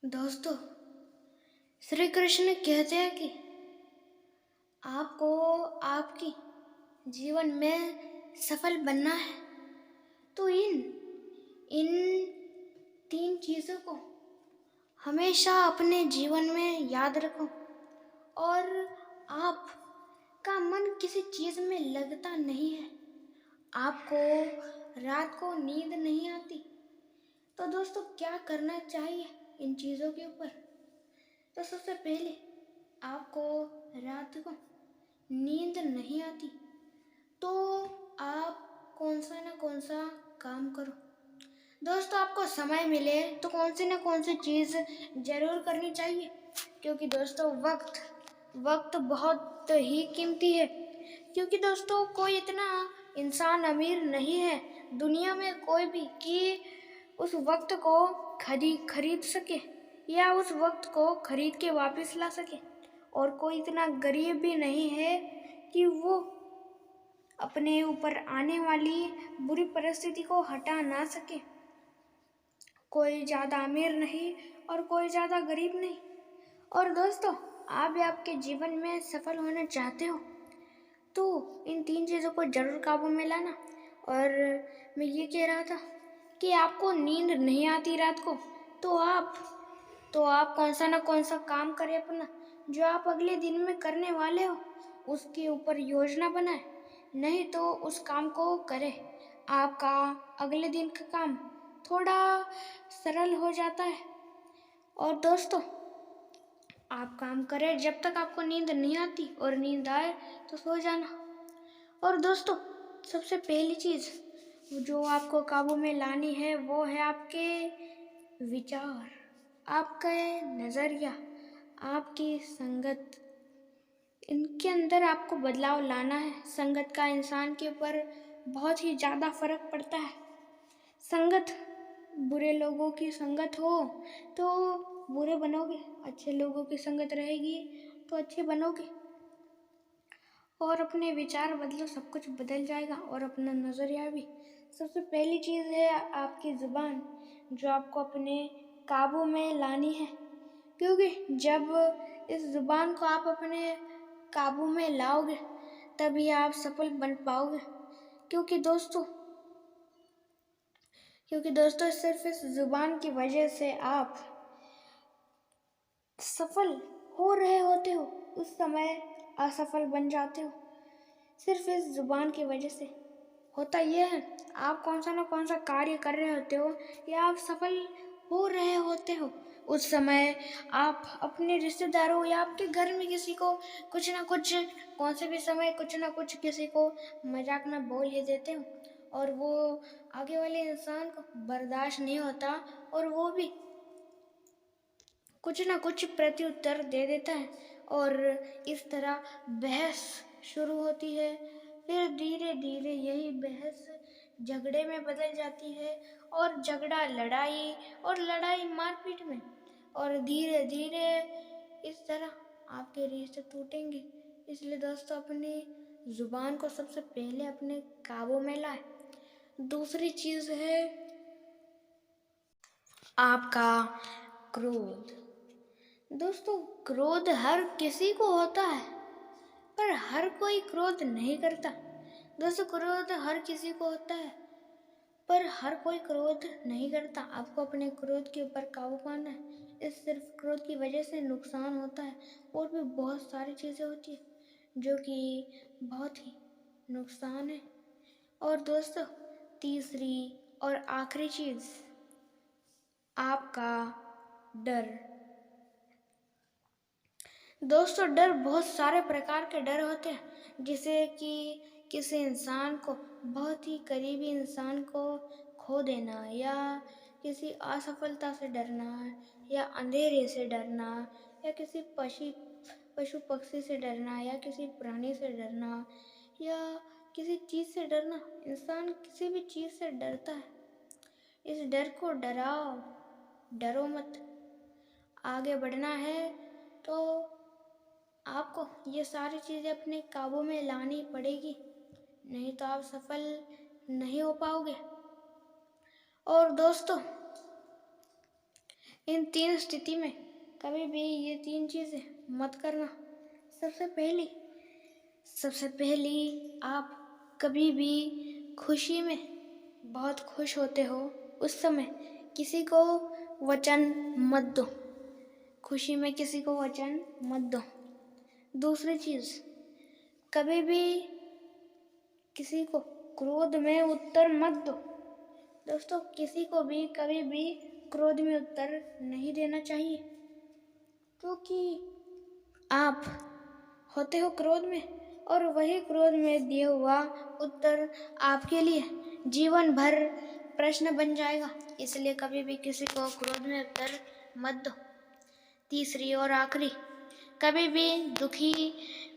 दोस्तों, श्री कृष्ण कहते हैं कि आपको आपकी जीवन में सफल बनना है तो इन इन तीन चीज़ों को हमेशा अपने जीवन में याद रखो। और आपका मन किसी चीज़ में लगता नहीं है, आपको रात को नींद नहीं आती, तो दोस्तों क्या करना चाहिए इन चीज़ों के ऊपर? तो सबसे पहले आपको रात को नींद नहीं आती तो आप कौन सा काम करो। दोस्तों, आपको समय मिले तो कौन सी चीज़ ज़रूर करनी चाहिए, क्योंकि दोस्तों वक्त बहुत ही कीमती है। क्योंकि दोस्तों कोई इतना इंसान अमीर नहीं है दुनिया में कोई भी कि उस वक्त को खरीद सके या उस वक्त को खरीद के वापस ला सके। और कोई इतना गरीब भी नहीं है कि वो अपने ऊपर आने वाली बुरी परिस्थिति को हटा ना सके। कोई ज़्यादा अमीर नहीं और कोई ज़्यादा गरीब नहीं। और दोस्तों, आप भी आपके जीवन में सफल होना चाहते हो तो इन तीन चीज़ों को ज़रूर काबू में लाना। और मैं ये कह रहा था कि आपको नींद नहीं आती रात को तो आप कौन सा काम करें अपना, जो आप अगले दिन में करने वाले हो उसके ऊपर योजना बनाए, नहीं तो उस काम को करें। आपका अगले दिन का काम थोड़ा सरल हो जाता है। और दोस्तों, आप काम करें जब तक आपको नींद नहीं आती, और नींद आए तो सो जाना। और दोस्तों, सबसे पहली चीज़ जो आपको काबू में लानी है वो है आपके विचार, आपका नज़रिया, आपकी संगत। इनके अंदर आपको बदलाव लाना है। संगत का इंसान के ऊपर बहुत ही ज़्यादा फर्क पड़ता है। संगत, बुरे लोगों की संगत हो तो बुरे बनोगे, अच्छे लोगों की संगत रहेगी तो अच्छे बनोगे। और अपने विचार बदलो, सब कुछ बदल जाएगा, और अपना नज़रिया भी। सबसे पहली चीज़ है आपकी ज़ुबान, जो आपको अपने काबू में लानी है। क्योंकि जब इस ज़ुबान को आप अपने काबू में लाओगे तभी आप सफल बन पाओगे। क्योंकि दोस्तों सिर्फ इस ज़ुबान की वजह से आप सफल हो रहे होते हो, उस समय असफल बन जाते हो। सिर्फ इस ज़ुबान की वजह से होता यह है, आप कौन सा कार्य कर रहे होते हो या आप सफल हो रहे होते हो, उस समय आप अपने रिश्तेदारों या आपके घर में किसी को कुछ ना कुछ, कौन से भी समय कुछ ना कुछ किसी को मजाक में बोल ही देते हो, और वो आगे वाले इंसान को बर्दाश्त नहीं होता और वो भी कुछ ना कुछ प्रत्युत्तर दे देता है। और इस तरह बहस शुरू होती है। फिर धीरे धीरे यही बहस झगड़े में बदल जाती है, और झगड़ा लड़ाई, और लड़ाई मारपीट में। और धीरे धीरे इस तरह आपके रिश्ते टूटेंगे। इसलिए दोस्तों, अपनी ज़ुबान को सबसे पहले अपने काबू में लाए। दूसरी चीज़ है आपका क्रोध। दोस्तों, क्रोध हर किसी को होता है, पर हर कोई क्रोध नहीं करता। दोस्तों, क्रोध हर किसी को होता है, पर हर कोई क्रोध नहीं करता। आपको अपने क्रोध के ऊपर काबू पाना है। इस सिर्फ क्रोध की वजह से नुकसान होता है, और भी बहुत सारी चीज़ें होती है जो कि बहुत ही नुकसान है। और दोस्तों, तीसरी और आखिरी चीज़, आपका डर। दोस्तों, डर, बहुत सारे प्रकार के डर होते हैं, जिसे कि किसी इंसान को, बहुत ही करीबी इंसान को खो देना, या किसी असफलता से डरना, या अंधेरे से डरना, या किसी पशु पक्षी से डरना, या किसी प्राणी से डरना, या किसी चीज़ से डरना। इंसान किसी भी चीज़ से डरता है। इस डर को डरो मत। आगे बढ़ना है तो आपको ये सारी चीज़ें अपने काबू में लानी पड़ेगी, नहीं तो आप सफल नहीं हो पाओगे। और दोस्तों, इन तीन स्थिति में कभी भी ये तीन चीज़ें मत करना। सबसे पहली आप कभी भी खुशी में बहुत खुश होते हो उस समय किसी को वचन मत दो। खुशी में किसी को वचन मत दो। दूसरी चीज़, कभी भी किसी को क्रोध में उत्तर मत दो। दोस्तों, किसी को भी कभी भी क्रोध में उत्तर नहीं देना चाहिए, क्योंकि आप होते हो क्रोध में और वही क्रोध में दिया हुआ उत्तर आपके लिए जीवन भर प्रश्न बन जाएगा। इसलिए कभी भी किसी को क्रोध में उत्तर मत दो। तीसरी और आखिरी, कभी भी दुखी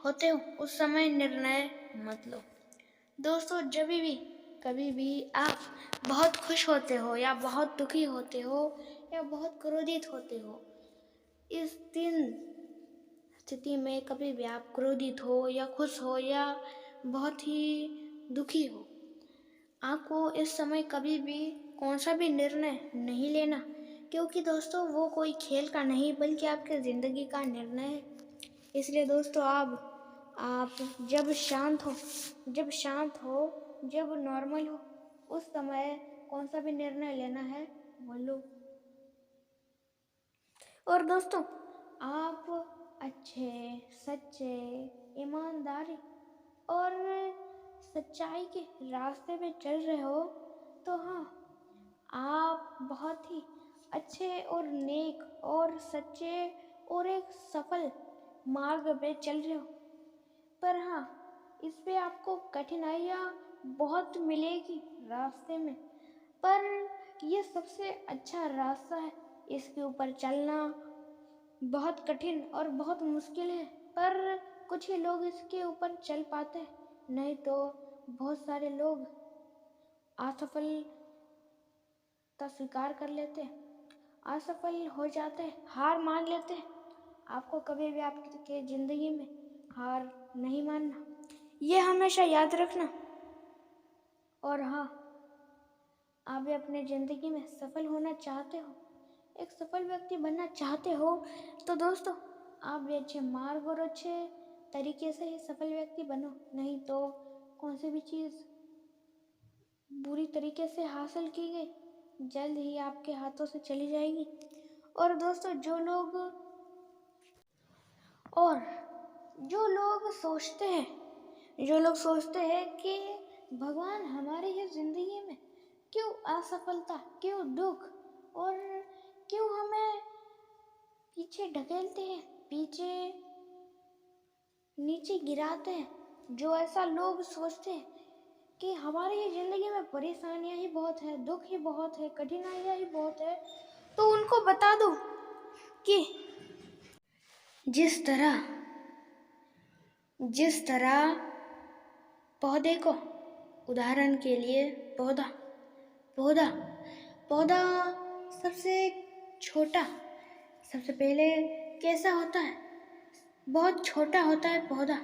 होते हो उस समय निर्णय मत लो। दोस्तों, जब भी कभी भी आप बहुत खुश होते हो या बहुत दुखी होते हो या बहुत क्रोधित होते हो, इस तीन स्थिति में कभी भी आप क्रोधित हो या खुश हो या बहुत ही दुखी हो, आपको इस समय कभी भी कौन सा भी निर्णय नहीं लेना, क्योंकि दोस्तों वो कोई खेल का नहीं बल्कि आपके ज़िंदगी का निर्णय है। इसलिए दोस्तों, आप जब शांत हो, जब नॉर्मल हो, उस समय कौन सा भी निर्णय लेना है वो लो। और दोस्तों, आप अच्छे, सच्चे, ईमानदारी और सच्चाई के रास्ते पे चल रहे हो तो हाँ, आप बहुत ही अच्छे और नेक और सच्चे और एक सफल मार्ग पे चल रहे हो। पर हाँ, इस पे आपको कठिनाइयाँ बहुत मिलेगी रास्ते में, पर ये सबसे अच्छा रास्ता है। इसके ऊपर चलना बहुत कठिन और बहुत मुश्किल है, पर कुछ ही लोग इसके ऊपर चल पाते हैं, नहीं तो बहुत सारे लोग असफलता स्वीकार कर लेते हैं, असफल हो जाते हैं, हार मान लेते हैं। आपको कभी भी आपके ज़िंदगी में हार नहीं मानना, ये हमेशा याद रखना। और हाँ, आप भी अपने ज़िंदगी में सफल होना चाहते हो, एक सफल व्यक्ति बनना चाहते हो, तो दोस्तों आप भी अच्छे मार्ग और अच्छे तरीके से ही सफल व्यक्ति बनो, नहीं तो कौन सी भी चीज़ बुरी तरीके से हासिल की गई जल्द ही आपके हाथों से चली जाएगी। और दोस्तों, जो लोग सोचते हैं कि भगवान हमारी ही ज़िंदगी में क्यों असफलता, क्यों दुख और क्यों हमें पीछे ढकेलते हैं, पीछे नीचे गिराते हैं, जो ऐसा लोग सोचते हैं कि हमारी ही ज़िंदगी में परेशानियां ही बहुत है, दुख ही बहुत है, कठिनाइयां ही बहुत है, तो उनको बता दो कि जिस तरह पौधे को, उदाहरण के लिए पौधा सबसे छोटा, सबसे पहले कैसा होता है, बहुत छोटा होता है पौधा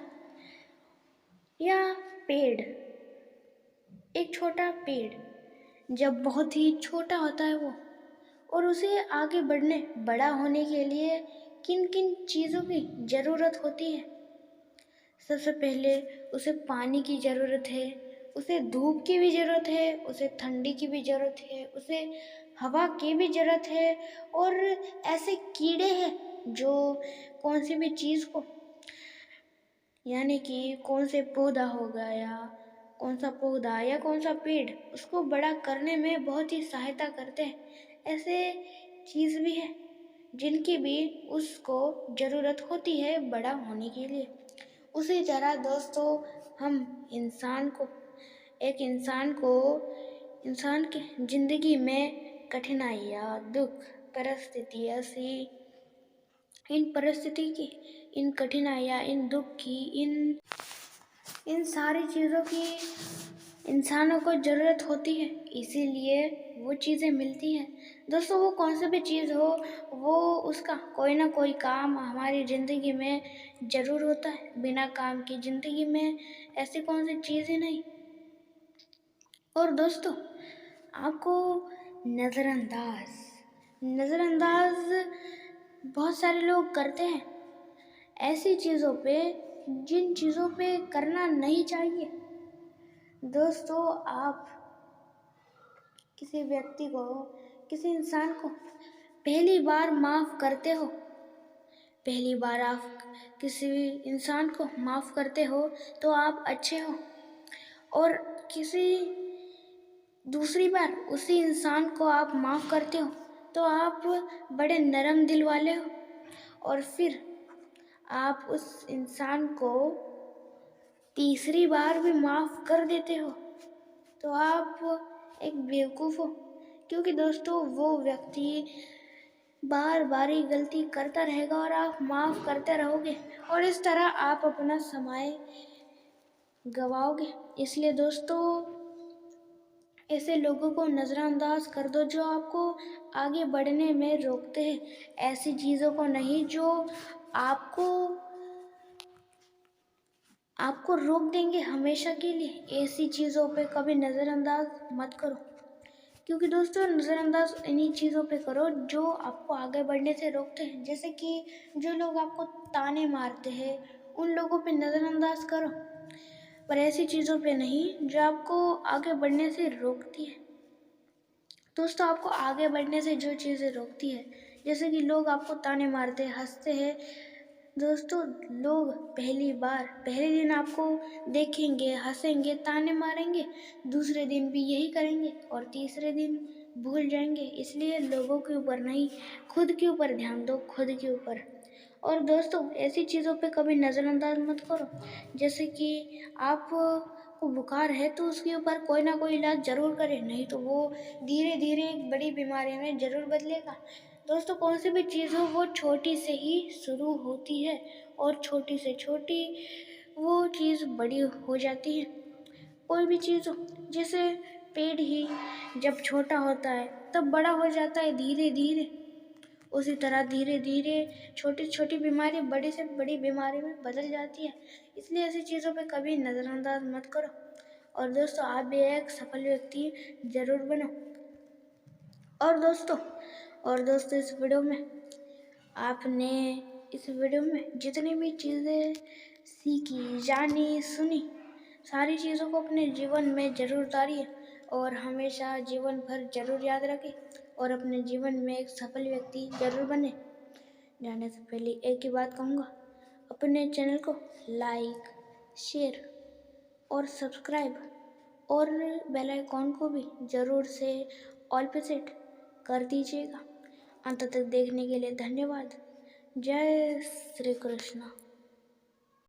या पेड़। एक छोटा पेड़ जब बहुत ही छोटा होता है वो, और उसे आगे बड़ा होने के लिए किन किन चीज़ों की ज़रूरत होती है। सबसे पहले उसे पानी की ज़रूरत है, उसे धूप की भी ज़रूरत है, उसे ठंडी की भी ज़रूरत है, उसे हवा की भी ज़रूरत है, और ऐसे कीड़े हैं जो कौन सी भी चीज़ को, यानी कि कौन सा पौधा या कौन सा पेड़ उसको बड़ा करने में बहुत ही सहायता करते हैं। ऐसे चीज़ भी है जिनकी भी उसको ज़रूरत होती है बड़ा होने के लिए। उसी तरह दोस्तों, हम इंसान के ज़िंदगी में कठिनाइयाँ, दुख, परिस्थिति ऐसी, इन कठिनाइयाँ, इन दुख की, इन सारी चीज़ों की इंसानों को ज़रूरत होती है, इसीलिए वो चीज़ें मिलती हैं। दोस्तों, वो कौन सी भी चीज़ हो, वो उसका कोई ना कोई काम हमारी ज़िंदगी में ज़रूर होता है। बिना काम की ज़िंदगी में ऐसी कौन सी चीज़ ही नहीं। और दोस्तों, आपको नज़रअंदाज नज़रअंदाज बहुत सारे लोग करते हैं ऐसी चीज़ों पे जिन चीज़ों पे करना नहीं चाहिए। दोस्तों, आप किसी व्यक्ति को, किसी इंसान को पहली बार माफ़ करते हो, पहली बार आप किसी इंसान को माफ़ करते हो तो आप अच्छे हो, और किसी दूसरी बार उसी इंसान को आप माफ़ करते हो तो आप बड़े नरम दिल वाले हो, और फिर आप उस इंसान को तीसरी बार भी माफ़ कर देते हो तो आप एक बेवकूफ़ हो। क्योंकि दोस्तों, वो व्यक्ति बार बार ही गलती करता रहेगा और आप माफ़ करते रहोगे, और इस तरह आप अपना समय गवाओगे। इसलिए दोस्तों, ऐसे लोगों को नज़रअंदाज कर दो जो आपको आगे बढ़ने में रोकते हैं। ऐसी चीज़ों को नहीं जो आपको रोक देंगे हमेशा के लिए। ऐसी चीज़ों पे कभी नज़रअंदाज मत करो, क्योंकि दोस्तों, नज़रअंदाज इन्हीं चीज़ों पे करो जो आपको आगे बढ़ने से रोकते हैं। जैसे कि जो लोग आपको ताने मारते हैं, उन लोगों पे नज़रअंदाज करो, पर ऐसी चीज़ों पे नहीं जो आपको आगे बढ़ने से रोकती है। दोस्तों, आपको आगे बढ़ने से जो चीज़ें रोकती है, जैसे कि लोग आपको ताने मारते हैं, हंसते हैं। दोस्तों, लोग पहले दिन आपको देखेंगे, हंसेंगे, ताने मारेंगे, दूसरे दिन भी यही करेंगे और तीसरे दिन भूल जाएंगे। इसलिए लोगों के ऊपर नहीं, खुद के ऊपर ध्यान दो, खुद के ऊपर। और दोस्तों, ऐसी चीज़ों पे कभी नज़रअंदाज मत करो। जैसे कि आप को बुखार है तो उसके ऊपर कोई ना कोई इलाज ज़रूर करें, नहीं तो वो धीरे धीरे एक बड़ी बीमारी में ज़रूर बदलेगा। दोस्तों, कौन सी भी चीज़ हो वो छोटी से ही शुरू होती है, और छोटी से छोटी वो चीज़ बड़ी हो जाती है। कोई भी चीज़ हो, जैसे पेड़ ही जब छोटा होता है तब बड़ा हो जाता है धीरे धीरे, उसी तरह धीरे धीरे छोटी छोटी बीमारी बड़ी से बड़ी बीमारी में बदल जाती है। इसलिए ऐसी चीज़ों पे कभी नज़रअंदाज मत करो। और दोस्तों, आप भी एक सफल व्यक्ति ज़रूर बनो। और दोस्तों, इस वीडियो में जितनी भी चीज़ें सीखी, जानी, सुनी, सारी चीज़ों को अपने जीवन में ज़रूर उतारिए और हमेशा जीवन भर ज़रूर याद रखें, और अपने जीवन में एक सफल व्यक्ति ज़रूर बने। जाने से पहले एक ही बात कहूँगा, अपने चैनल को लाइक, शेयर और सब्सक्राइब, और बेल आइकॉन को भी ज़रूर से ऑल पे सेट कर दीजिएगा। अंत तक देखने के लिए धन्यवाद। जय श्री कृष्ण।